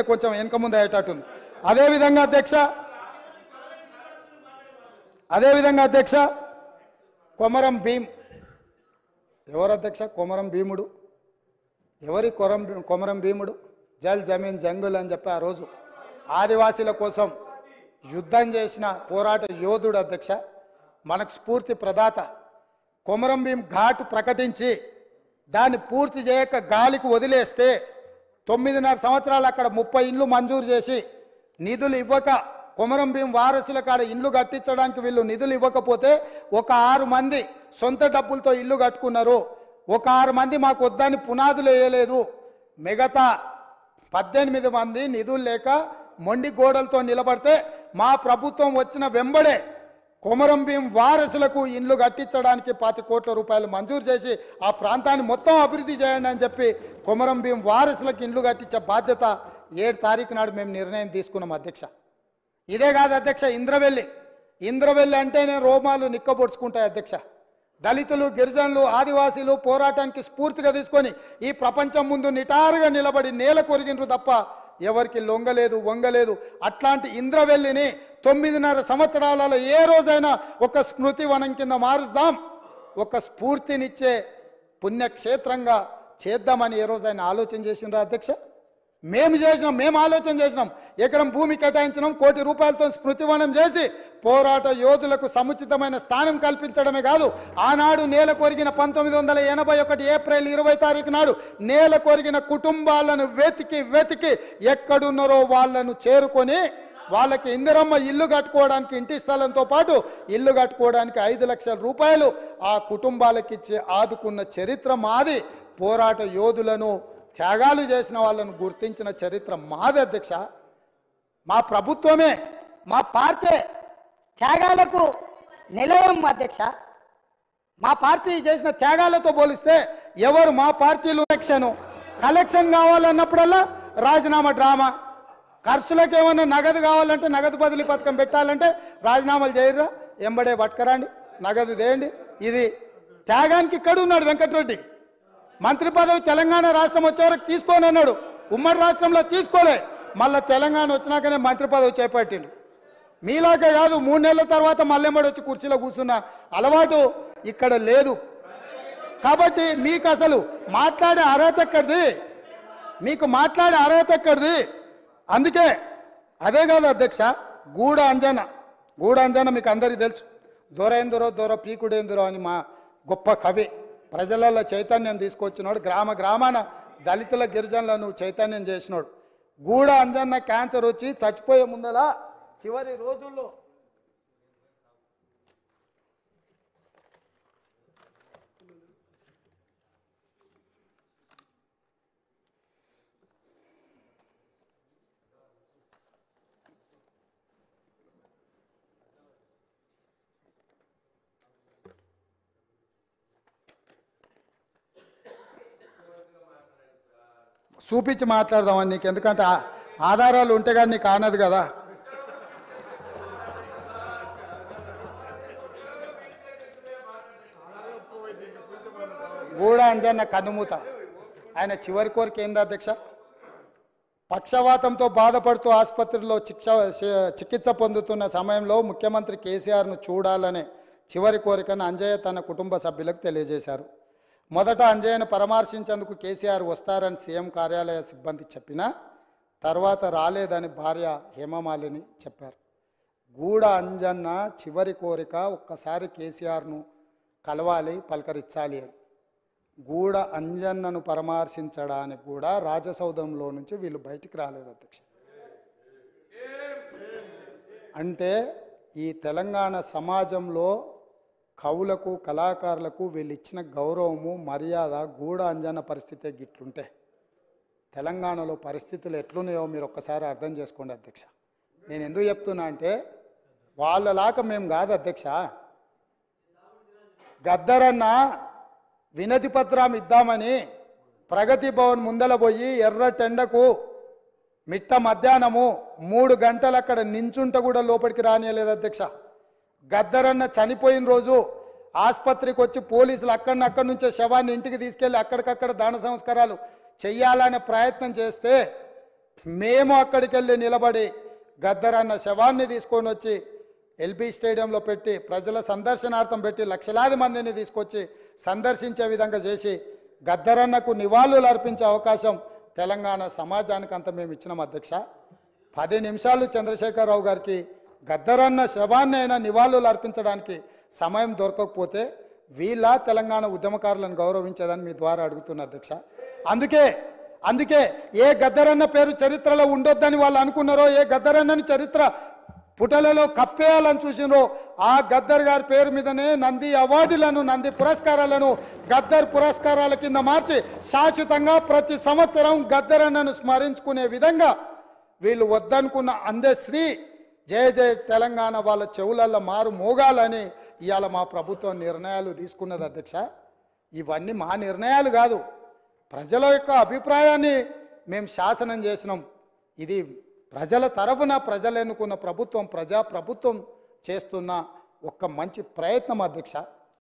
కొంచెం వెనక ముందు అయ్యేటట్టుంది. అదేవిధంగా అధ్యక్ష కొమరం భీం ఎవరు అధ్యక్ష? కొమరం భీముడు ఎవరి కొమరం భీముడు? జల్ జమీన్ జంగుల్ అని చెప్పి ఆ రోజు ఆదివాసీల కోసం యుద్ధం చేసిన పోరాట యోధుడు అధ్యక్ష. మనకు స్ఫూర్తి ప్రదాత. కొమరం భీం ఘాట్ ప్రకటించి దాన్ని పూర్తి చేయక గాలికి వదిలేస్తే 9.5 సంవత్సరాలు అక్కడ 30 ఇండ్లు మంజూరు చేసి నిధులు ఇవ్వక కొమరం భీం వారసుల కాడ ఇండ్లు కట్టించడానికి వీళ్ళు నిధులు ఇవ్వకపోతే ఒక 6 మంది సొంత డబ్బులతో ఇల్లు కట్టుకున్నారు. ఒక 6 మంది మాకు వద్దని పునాదులు వేయలేదు. మిగతా 18 మంది నిధులు లేక మొండి గోడలతో నిలబడితే మా ప్రభుత్వం వచ్చిన వెంబడే కొమరం భీం వారసులకు ఇండ్లు కట్టించడానికి 25 కోట్ల రూపాయలు మంజూరు చేసి ఆ ప్రాంతాన్ని మొత్తం అభివృద్ధి చేయండి అని చెప్పి కొమరం భీం వారసులకు ఇండ్లు కట్టించే బాధ్యత 7 తారీఖు నాడు మేము నిర్ణయం తీసుకున్నాం అధ్యక్ష. ఇదే కాదు అధ్యక్ష, ఇంద్రవెల్లి అంటేనే రోమాలు నిక్కబొడుచుకుంటాయి అధ్యక్ష. దళితులు, గిరిజనులు, ఆదివాసీలు పోరాటానికి స్ఫూర్తిగా తీసుకొని ఈ ప్రపంచం ముందు నిటారుగా నిలబడి నేల కొరిగినరు తప్ప ఎవరికి లొంగలేదు, వంగలేదు. అట్లాంటి ఇంద్రవెల్లిని 9.5 సంవత్సరాలలో ఏ రోజైనా ఒక స్మృతి వనం కింద మారుద్దాం, ఒక స్ఫూర్తినిచ్చే పుణ్యక్షేత్రంగా చేద్దామని ఏ రోజైనా ఆలోచన చేసినారా అధ్యక్ష? మేము ఆలోచన చేసినాం. ఎకరం భూమి కేటాయించినాం, 1 కోటి రూపాయలతో స్మృతివనం చేసి పోరాట యోధులకు సముచితమైన స్థానం కల్పించడమే కాదు, ఆనాడు నేల కొరిగిన 1981 ఏప్రిల్ 20 తారీఖు నాడు నేల కొరిగిన కుటుంబాలను వెతికి ఎక్కడున్నారో వాళ్ళను చేరుకొని వాళ్ళకి ఇందిరమ్మ ఇల్లు కట్టుకోవడానికి ఇంటి స్థలంతో పాటు ఇల్లు కట్టుకోవడానికి 5 లక్షల రూపాయలు ఆ కుటుంబాలకు ఇచ్చి ఆదుకున్న చరిత్ర మాది. పోరాట యోధులను, త్యాగాలు చేసిన వాళ్ళను గుర్తించిన చరిత్ర మాది అధ్యక్ష. మా ప్రభుత్వమే, మా పార్టీ త్యాగాలకు నిలయం అధ్యక్ష. మా పార్టీ చేసిన త్యాగాలతో పోలిస్తే ఎవరు మా పార్టీలు కలెక్షన్ కావాలన్నప్పుడల్లా రాజీనామా డ్రామా, ఖర్చులకు ఏమన్నా నగదు కావాలంటే నగదు బదిలీ పథకం పెట్టాలంటే రాజీనామాలు చేయరా, ఎంబడే పట్టుకరండి, నగదు దేయండి. ఇది త్యాగానికి ఇక్కడ ఉన్నాడు వెంకటరెడ్డి. మంత్రి పదవి తెలంగాణ రాష్ట్రం వచ్చే వరకు తీసుకోని అన్నాడు, ఉమ్మడి రాష్ట్రంలో తీసుకోలే. మళ్ళీ తెలంగాణ వచ్చినాకనే మంత్రి పదవి చేపట్టిండు. మీలాగే కాదు, 3 నెలల తర్వాత మళ్ళెమ్మడి వచ్చి కుర్చీలో కూర్చున్న అలవాటు ఇక్కడ లేదు. కాబట్టి మీకు అసలు మాట్లాడే అర్హత ఎక్కడిది? అందుకే అదే కాదు అధ్యక్ష, గూడ అంజన మీకు అందరికీ తెలుసు. దొర పీకుడేందురో అని మా గొప్ప కవి, ప్రజలలో చైతన్యం తీసుకొచ్చినాడు. గ్రామాన దళితుల, గిరిజనులను చైతన్యం చేసినాడు. గూడ అంజన్న క్యాన్సర్ వచ్చి చచ్చిపోయే ముందల చివరి రోజుల్లో చూపించి మాట్లాడదామని నీకు, ఎందుకంటే ఆధారాలు ఉంటే కానీ నీకు ఆనదు కదా. గూడ అంజన్న కన్నుమూత. ఆయన చివరి కోరిక ఏంది అధ్యక్ష? పక్షవాతంతో బాధపడుతూ ఆసుపత్రిలో చికిత్స పొందుతున్న సమయంలో ముఖ్యమంత్రి కేసీఆర్ను చూడాలనే చివరి కోరికను అంజయ్య తన కుటుంబ సభ్యులకు తెలియజేశారు. మొదట అంజయ్యను పరామర్శించేందుకు కేసీఆర్ వస్తారని సీఎం కార్యాలయ సిబ్బంది చెప్పినా తర్వాత రాలేదని భార్య హేమమాలిని చెప్పారు. గూడ అంజన్న చివరి కోరిక ఒక్కసారి కేసీఆర్ను కలవాలి, పలకరించాలి అని. గూడ అంజన్నను పరామర్శించడానికి కూడా రాజసౌధంలో నుంచి వీళ్ళు బయటికి రాలేదు అధ్యక్ష. అంటే ఈ తెలంగాణ సమాజంలో కవులకు, కళాకారులకు వీళ్ళు ఇచ్చిన గౌరవము, మర్యాద, గూడ అంజన్న పరిస్థితే గిట్లుంటే తెలంగాణలో పరిస్థితులు ఎట్లున్నాయో మీరు ఒక్కసారి అర్థం చేసుకోండి అధ్యక్ష. నేను ఎందుకు చెప్తున్నా అంటే వాళ్ళలాగా మేము కాదు అధ్యక్ష. గద్దరన్న వినతి పత్రం ఇద్దామని ప్రగతి భవన్ ముందల పోయి ఎర్ర టెండకు మిట్ట మధ్యాహ్నము 3 గంటలు అక్కడ నించుంట కూడా లోపలికి రానియలేదు అధ్యక్ష. గద్దరన్న చనిపోయిన రోజు ఆసుపత్రికి వచ్చి పోలీసులు అక్కడి నుంచే శవాన్ని ఇంటికి తీసుకెళ్ళి అక్కడికక్కడ దాన సంస్కారాలు చెయ్యాలనే ప్రయత్నం చేస్తే మేము అక్కడికి వెళ్ళి నిలబడి గద్దరన్న శవాన్ని తీసుకొని వచ్చి ఎల్బీ స్టేడియంలో పెట్టి ప్రజల సందర్శనార్థం పెట్టి లక్షలాది మందిని తీసుకొచ్చి సందర్శించే విధంగా చేసి గద్దరన్నకు నివాళులు అర్పించే అవకాశం తెలంగాణ సమాజానికి అంత మేము ఇచ్చినాం అధ్యక్ష. 10 నిమిషాలు చంద్రశేఖరరావు గారికి గద్దరన్న శవాన్ని అయినా నివాళులు అర్పించడానికి సమయం దొరకకపోతే వీళ్ళ తెలంగాణ ఉద్యమకారులను గౌరవించేదని మీ ద్వారా అడుగుతున్నా అధ్యక్ష. అందుకే ఏ గద్దరన్న పేరు చరిత్రలో ఉండొద్దని వాళ్ళు అనుకున్నారో, ఏ గద్దరన్నని చరిత్ర పుటలలో కప్పేయాలని చూసినో ఆ గద్దర్ గారి పేరు మీదనే నంది అవార్డులను, నంది పురస్కారాలను గద్దర్ పురస్కారాల కింద మార్చి శాశ్వతంగా ప్రతి సంవత్సరం గద్దరన్నను స్మరించుకునే విధంగా వీళ్ళు వద్దనుకున్న అందశ్రీ జయ జయ తెలంగాణ వాళ్ళ చెవులల్లో మారు మోగాలని ఇవాళ మా ప్రభుత్వం నిర్ణయాలు తీసుకున్నది అధ్యక్ష. ఇవన్నీ మా నిర్ణయాలు కాదు, ప్రజల యొక్క అభిప్రాయాన్ని మేము శాసనం చేసినాం. ఇది ప్రజల తరఫున ప్రజలు ఎన్నుకున్న ప్రభుత్వం, ప్రజాప్రభుత్వం చేస్తున్న ఒక మంచి ప్రయత్నం అధ్యక్ష.